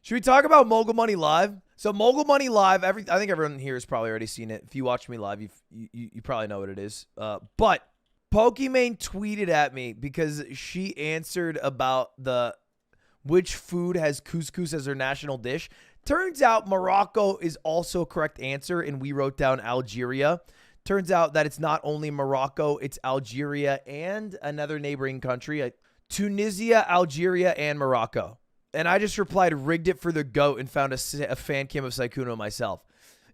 Should we talk about Mogul Money Live? So Mogul Money Live, I think everyone here has probably already seen it. If you watch me live, you probably know what it is. But Pokimane tweeted at me because she answered about which food has couscous as their national dish. Turns out Morocco is also a correct answer, and we wrote down Algeria. Turns out that it's not only Morocco, it's Algeria and another neighboring country, Tunisia, Algeria, and Morocco. And I just replied, rigged it for the GOAT, and found a fan cam of Sykkuno myself.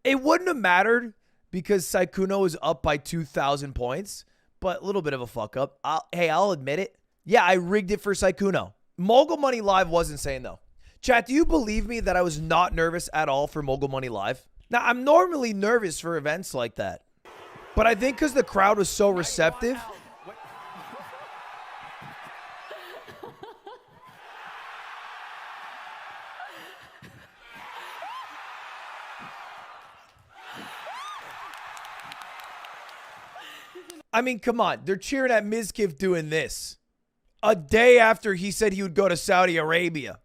It wouldn't have mattered because Sykkuno is up by 2,000 points, but a little bit of a fuck up. I'll admit it. Yeah, I rigged it for Sykkuno. Mogul Money Live was insane, though. Chat, do you believe me that I was not nervous at all for Mogul Money Live? Now, I'm normally nervous for events like that. But I think because the crowd was so receptive. I mean, come on. They're cheering at Mizkif doing this. A day after he said he would go to Saudi Arabia.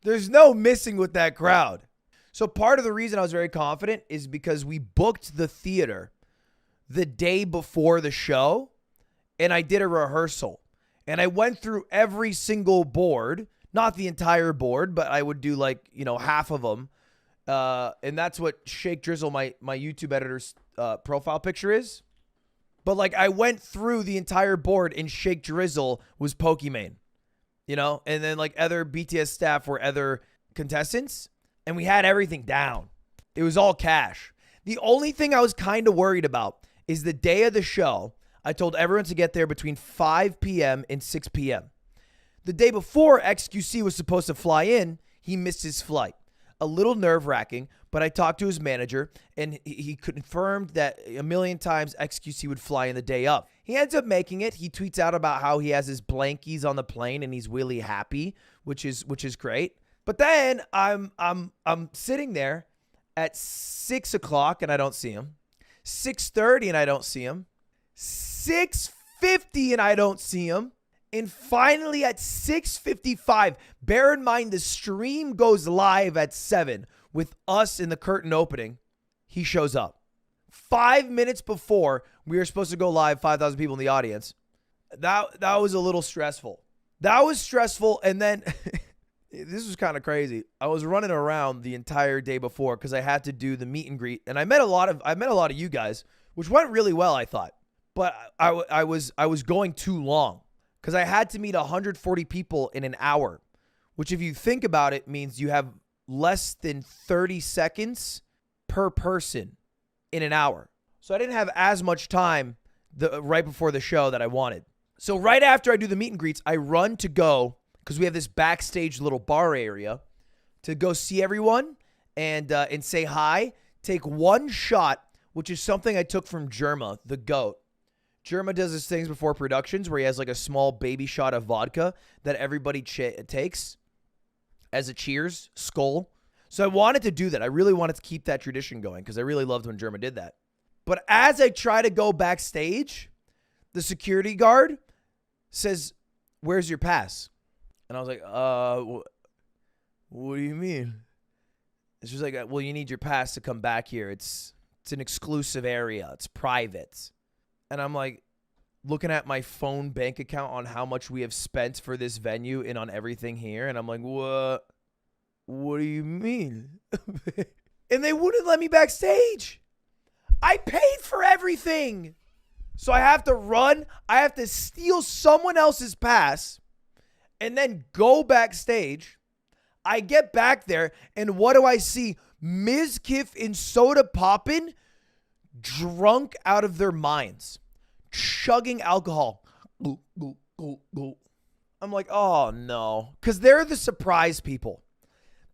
There's no missing with that crowd. So part of the reason I was very confident is because we booked the theater the day before the show, and I did a rehearsal. And I went through every single board, not the entire board, but I would do like, half of them. And that's what Shake Drizzle, my YouTube editor's profile picture is. But like I went through the entire board and Shake Drizzle was Pokimane, and then like other BTS staff were other contestants, and we had everything down. It was all cash. The only thing I was kind of worried about is the day of the show. I told everyone to get there between 5 p.m. and 6 p.m. The day before XQC was supposed to fly in, he missed his flight. A little nerve-wracking, but I talked to his manager, and he confirmed that a million times XQC would fly in the day up. He ends up making it. He tweets out about how he has his blankies on the plane, and he's really happy, which is great. But then I'm sitting there at 6 o'clock, and I don't see him. 6:30, and I don't see him. 6:50, and I don't see him. And finally at 6:55, bear in mind the stream goes live at 7 with us in the curtain opening. He shows up. 5 minutes before we were supposed to go live, 5,000 people in the audience. That was a little stressful. That was stressful. And then this was kind of crazy. I was running around the entire day before because I had to do the meet and greet. And I met a lot of you guys, which went really well, I thought. But I was going too long. Because I had to meet 140 people in an hour, which if you think about it means you have less than 30 seconds per person in an hour. So I didn't have as much time right before the show that I wanted. So right after I do the meet and greets, I run to go, because we have this backstage little bar area, to go see everyone and say hi, take one shot, which is something I took from Jerma, the GOAT. Jerma does his things before productions where he has like a small baby shot of vodka that everybody takes as a cheers, skull. So I wanted to do that. I really wanted to keep that tradition going because I really loved when Jerma did that. But as I try to go backstage, the security guard says, "Where's your pass?" And I was like, what do you mean? It's just like, well, you need your pass to come back here. It's an exclusive area. It's private. And I'm like looking at my phone bank account on how much we have spent for this venue and on everything here. And I'm like, what? What do you mean? And they wouldn't let me backstage. I paid for everything. So I have to run. I have to steal someone else's pass and then go backstage. I get back there. And what do I see? Mizkif and Soda Poppin' drunk out of their minds, chugging alcohol. I'm like, oh no, because they're the surprise people.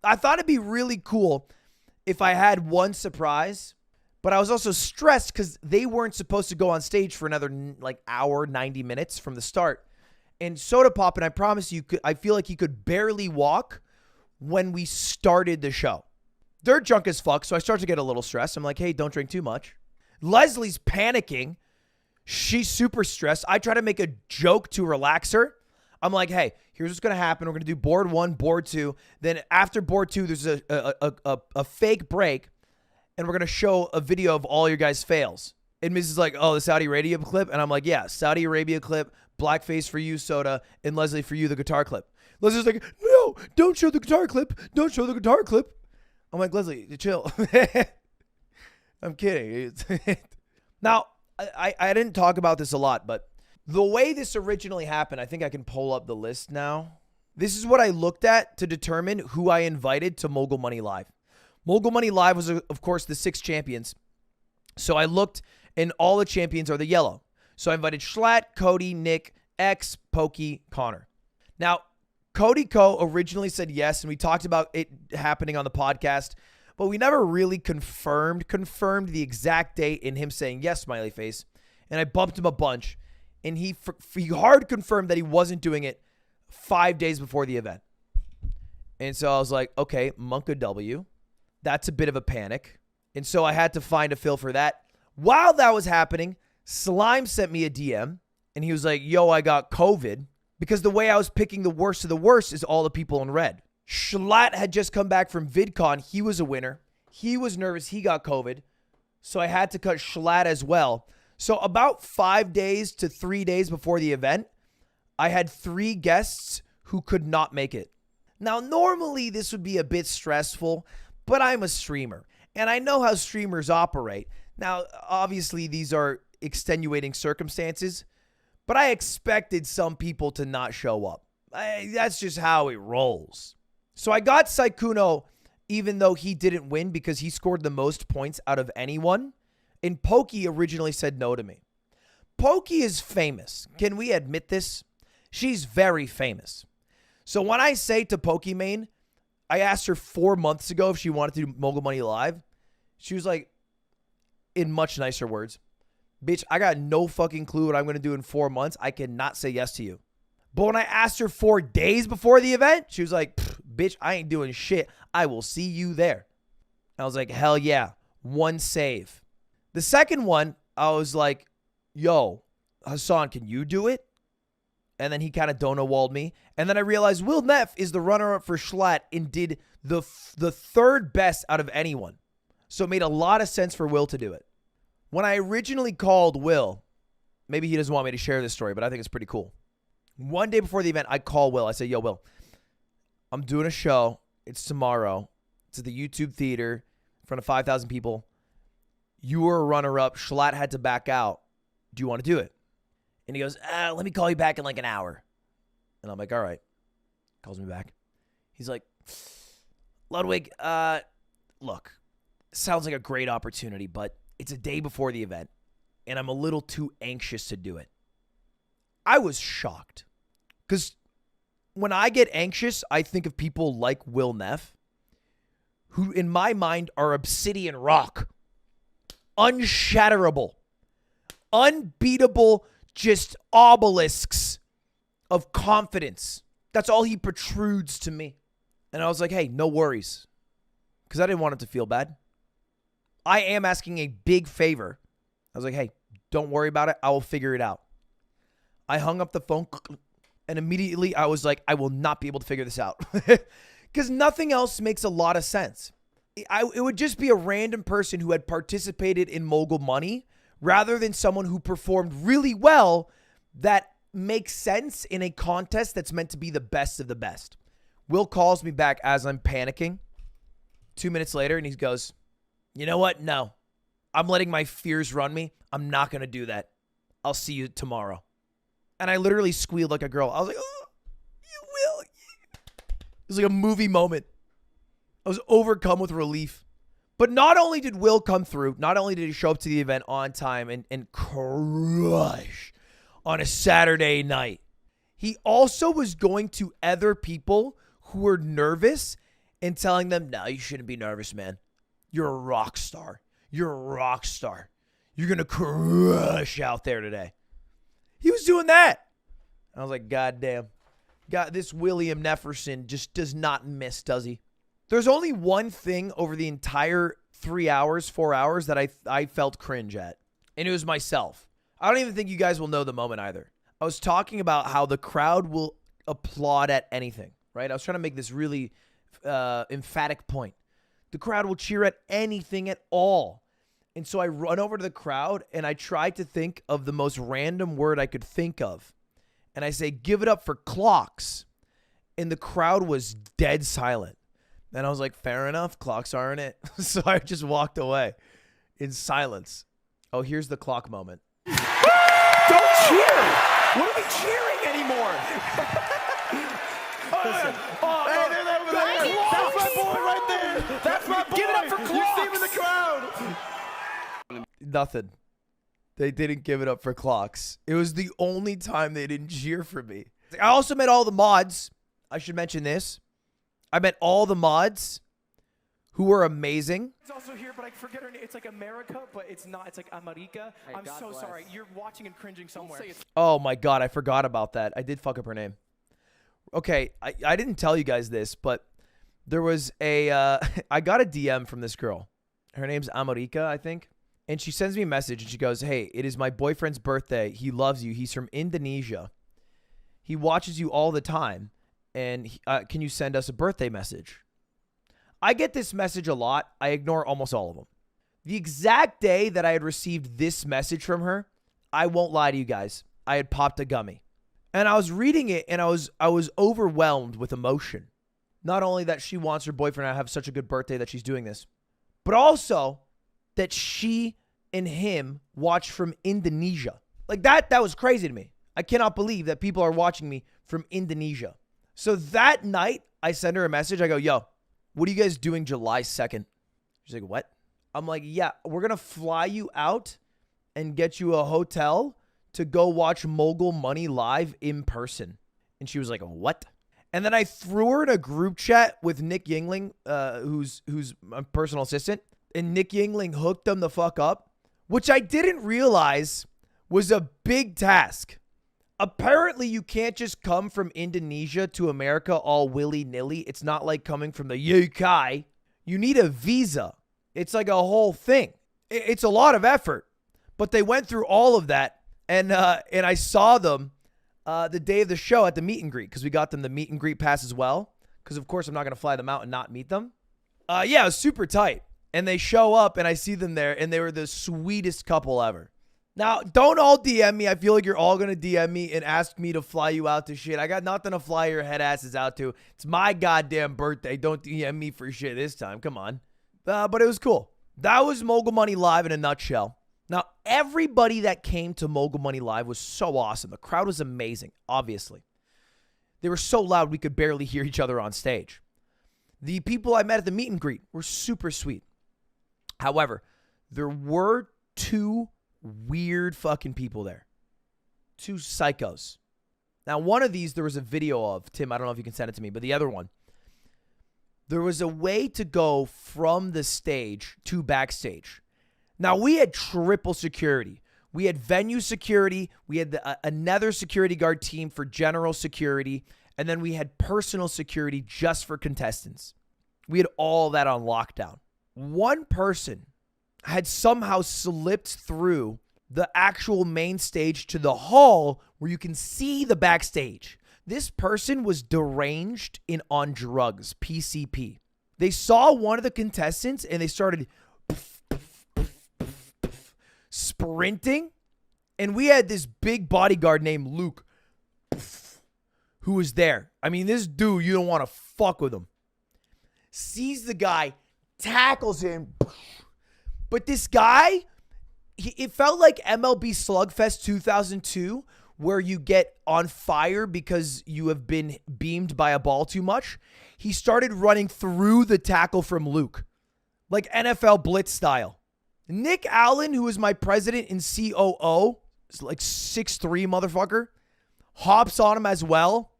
I thought it'd be really cool if I had one surprise, but I was also stressed because they weren't supposed to go on stage for another hour, 90 minutes from the start. And Soda Pop, and I promise you, I feel like he could barely walk when we started the show. They're drunk as fuck, so I start to get a little stressed. I'm like, hey, don't drink too much. Leslie's panicking. She's super stressed. I try to make a joke to relax her. I'm like, hey, here's what's going to happen. We're going to do board 1, board 2. Then after board 2, there's a fake break, and we're going to show a video of all your guys' fails. And Mrs. is like, oh, the Saudi Arabia clip? And I'm like, yeah, Saudi Arabia clip, blackface for you, soda, and Leslie for you, the guitar clip. Leslie's like, no, don't show the guitar clip. Don't show the guitar clip. I'm like, Leslie, chill. I'm kidding. Now, I didn't talk about this a lot, but the way this originally happened, I think I can pull up the list now. This is what I looked at to determine who I invited to Mogul Money Live. Mogul Money Live was, of course, the 6 champions. So I looked, and all the champions are the yellow. So I invited Schlatt, Cody, Nick, X, Pokey, Connor. Now, Cody Co originally said yes, and we talked about it happening on the podcast, but we never really confirmed the exact date in him saying yes, smiley face. And I bumped him a bunch, and he hard confirmed that he wasn't doing it 5 days before the event. And so I was like, okay, Monka W. That's a bit of a panic. And so I had to find a fill for that. While that was happening, Slime sent me a DM, and he was like, yo, I got COVID, because the way I was picking the worst of the worst is all the people in red. Schlatt had just come back from VidCon. He was a winner. He was nervous. He got COVID. So I had to cut Schlatt as well. So about 5 days to 3 days before the event, I had 3 guests who could not make it. Now, normally this would be a bit stressful, but I'm a streamer, and I know how streamers operate. Now, obviously, these are extenuating circumstances, but I expected some people to not show up. That's just how it rolls. So I got Saikuno, even though he didn't win because he scored the most points out of anyone, and Pokey originally said no to me. Pokey is famous. Can we admit this? She's very famous. So when I say to Pokimane, I asked her 4 months ago if she wanted to do Mogul Money Live. She was like, in much nicer words, bitch, I got no fucking clue what I'm going to do in 4 months. I cannot say yes to you. But when I asked her 4 days before the event, she was like, bitch, I ain't doing shit. I will see you there. I was like, hell yeah. 1 save. The second one, I was like, yo, Hassan, can you do it? And then he kind of dono-walled me. And then I realized Will Neff is the runner-up for Schlatt and did the third best out of anyone. So it made a lot of sense for Will to do it. When I originally called Will, maybe he doesn't want me to share this story, but I think it's pretty cool. One day before the event, I call Will. I say, yo, Will, I'm doing a show. It's tomorrow. It's at the YouTube Theater in front of 5,000 people. You were a runner-up. Schlatt had to back out. Do you want to do it? And he goes, let me call you back in like an hour. And I'm like, all right. Calls me back. He's like, Ludwig, look, sounds like a great opportunity, but it's a day before the event, and I'm a little too anxious to do it. I was shocked. Because when I get anxious, I think of people like Will Neff, who in my mind are obsidian rock. Unshatterable. Unbeatable, just obelisks of confidence. That's all he protrudes to me. And I was like, hey, no worries. Because I didn't want him to feel bad. I am asking a big favor. I was like, hey, don't worry about it. I will figure it out. I hung up the phone, and immediately I was like, I will not be able to figure this out. Because nothing else makes a lot of sense. It would just be a random person who had participated in Mogul Money rather than someone who performed really well that makes sense in a contest that's meant to be the best of the best. Will calls me back as I'm panicking 2 minutes later, and he goes, you know what? No. I'm letting my fears run me. I'm not going to do that. I'll see you tomorrow. And I literally squealed like a girl. I was like, oh, you will. It was like a movie moment. I was overcome with relief. But not only did Will come through, not only did he show up to the event on time and crush on a Saturday night, he also was going to other people who were nervous and telling them, no, you shouldn't be nervous, man. You're a rock star. You're a rock star. You're going to crush out there today. He was doing that. I was like, God damn. God, this William Nefferson just does not miss, does he? There's only one thing over the entire 3 hours, 4 hours that I felt cringe at. And it was myself. I don't even think you guys will know the moment either. I was talking about how the crowd will applaud at anything, right? I was trying to make this really emphatic point. The crowd will cheer at anything at all. And so I run over to the crowd and I try to think of the most random word I could think of. And I say, give it up for clocks. And the crowd was dead silent. And I was like, fair enough, clocks aren't it. So I just walked away in silence. Oh, here's the clock moment. Don't cheer! What are we cheering anymore? Hey, they're over there. That's my boy right there. That's my boy. Give it up for clocks. You see him in the crowd. Nothing. They didn't give it up for clocks. It was the only time they didn't cheer for me. I also met all the mods. I should mention this. I met all the mods who were amazing. It's also here, but I forget her name. It's like America, but it's not. It's like America. Hey, I'm God so bless. sorry. You're watching and cringing somewhere. Oh my God, I forgot about that. I did fuck up her name. Okay, I didn't tell you guys this, but there was a, I got a DM from this girl. Her name's America, I think. And she sends me a message and she goes, hey, it is my boyfriend's birthday. He loves you. He's from Indonesia. He watches you all the time. And can you send us a birthday message? I get this message a lot. I ignore almost all of them. The exact day that I had received this message from her, I won't lie to you guys, I had popped a gummy. And I was reading it and I was overwhelmed with emotion. Not only that she wants her boyfriend to have such a good birthday that she's doing this, but also that she and him watch from Indonesia. Like that was crazy to me. I cannot believe that people are watching me from Indonesia. So that night, I send her a message. I go, yo, what are you guys doing July 2nd? She's like, what? I'm like, yeah, we're going to fly you out and get you a hotel to go watch Mogul Money live in person. And she was like, what? And then I threw her in a group chat with Nick Yingling, who's my personal assistant. And Nick Yingling hooked them the fuck up, which I didn't realize was a big task. Apparently, you can't just come from Indonesia to America all willy-nilly. It's not like coming from the UK. You need a visa. It's like a whole thing. It's a lot of effort. But they went through all of that, and I saw them the day of the show at the meet and greet because we got them the meet and greet pass as well because, of course, I'm not going to fly them out and not meet them. Yeah, it was super tight. And they show up, and I see them there, and they were the sweetest couple ever. Now, don't all DM me. I feel like you're all going to DM me and ask me to fly you out to shit. I got nothing to fly your head asses out to. It's my goddamn birthday. Don't DM me for shit this time. Come on. But it was cool. That was Mogul Money Live in a nutshell. Now, everybody that came to Mogul Money Live was so awesome. The crowd was amazing, obviously. They were so loud we could barely hear each other on stage. The people I met at the meet and greet were super sweet. However, there were two weird fucking people there. Two psychos. Now, one of these there was a video of. Tim, I don't know if you can send it to me, but the other one, there was a way to go from the stage to backstage. Now, we had triple security. We had venue security. We had another security guard team for general security. And then we had personal security just for contestants. We had all that on lockdown. One person had somehow slipped through the actual main stage to the hall where you can see the backstage. This person was deranged and on drugs, PCP. They saw one of the contestants and they started sprinting. And we had this big bodyguard named Luke who was there. I mean, this dude, you don't want to fuck with him. Sees the guy, tackles him. But this guy, it felt like MLB Slugfest 2002, where you get on fire because you have been beamed by a ball too much. He started running through the tackle from Luke, like NFL Blitz style. Nick Allen, who is my president and COO, is like 6'3" motherfucker, hops on him as well,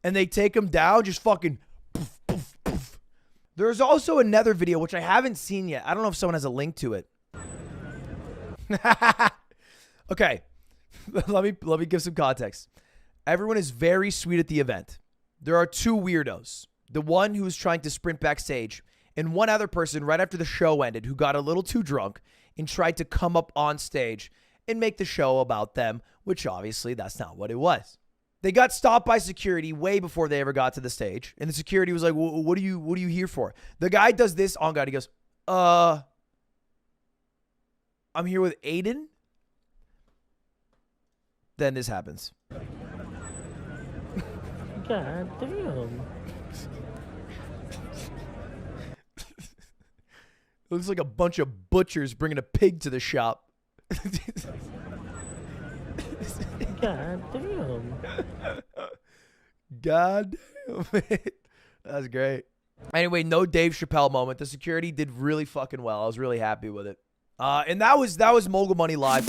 and they take him down, just fucking poof, poof, poof. There's also another video, which I haven't seen yet. I don't know if someone has a link to it. Okay, let me give some context. Everyone is very sweet at the event. There are two weirdos. The one who was trying to sprint backstage, and one other person right after the show ended who got a little too drunk and tried to come up on stage and make the show about them, which obviously that's not what it was. They got stopped by security way before they ever got to the stage. And the security was like, what are you here for? The guy does this on God. He goes, I'm here with Aiden. Then this happens. God damn. Looks like a bunch of butchers bringing a pig to the shop. God damn. God damn it. That's great. Anyway, no Dave Chappelle moment. The security did really fucking well. I was really happy with it. And that was Mogul Money Live.